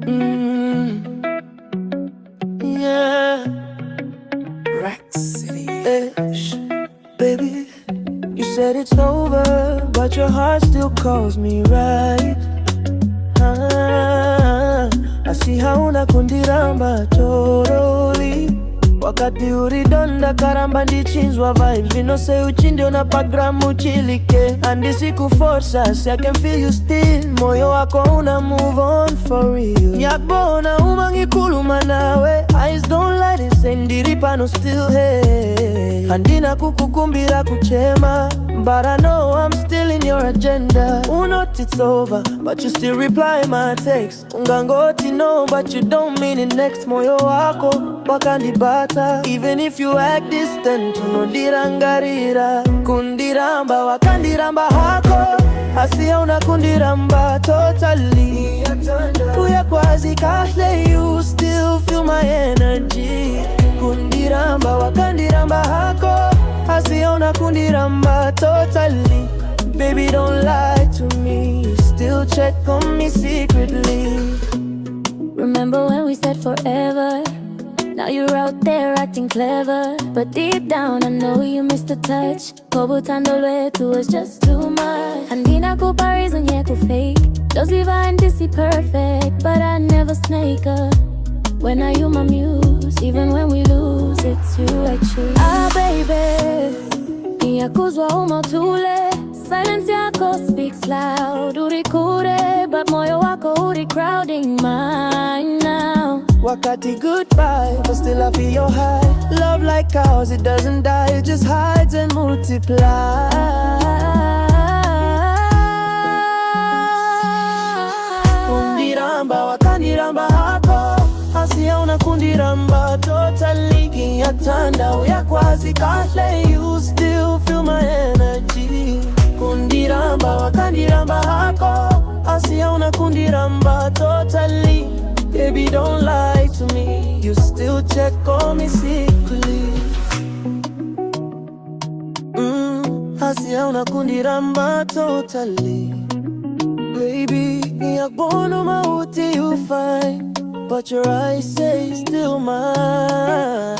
Mm, yeah. Rack City. Baby, you said it's over, but your heart still calls me, right? I see hauna kundiramba totally. Wakati uridonda karamba ndichinzwa vibes vinose uchinde unapagramu chilike andisi kuforsa si I can feel you still moyo wako una move on for real nyakbona umangikuluma nawe eyes don't lie ndiri pano still hey andina kukukumbira kuchema but I know I'm still in your agenda unot it's over but you still reply my text ungangoti no but you don't mean it next moyo wako wakandibata even if you act distant unondirangarira kundiramba wakandiramba hako asia unakundiramba totally uyakwazi kahle you still feel my energy kundiramba wakandiramba hako asia unakundiramba totally baby don't lie to me you still check on me secretly. Remember when we said forever? Now you're out there acting clever, but deep down I know you missed the touch. Kobutando lwetu was just too much. Andina kupa reason yeah ku fake. Those divine disi perfect, but I never snake up. When are you my muse? Even when we lose, it's you I choose. Ah baby, niyakuzwa umotule. Silence yako speaks loud. Urikure, but moyo wako uri crowding mine now. Wakati goodbye, but still I feel your high. Love like ours, it doesn't die, it just hides and multiplies. Kundiramba, wakandiramba hako asia unakundiramba totally kiyatanda uyakwazi kahle you still feel my energy kundiramba, wakandiramba hako asia unakundiramba totally baby don't lie to me you still check on me secretly asia unakundiramba totally baby yakbono mauti you find but your eyes say still mine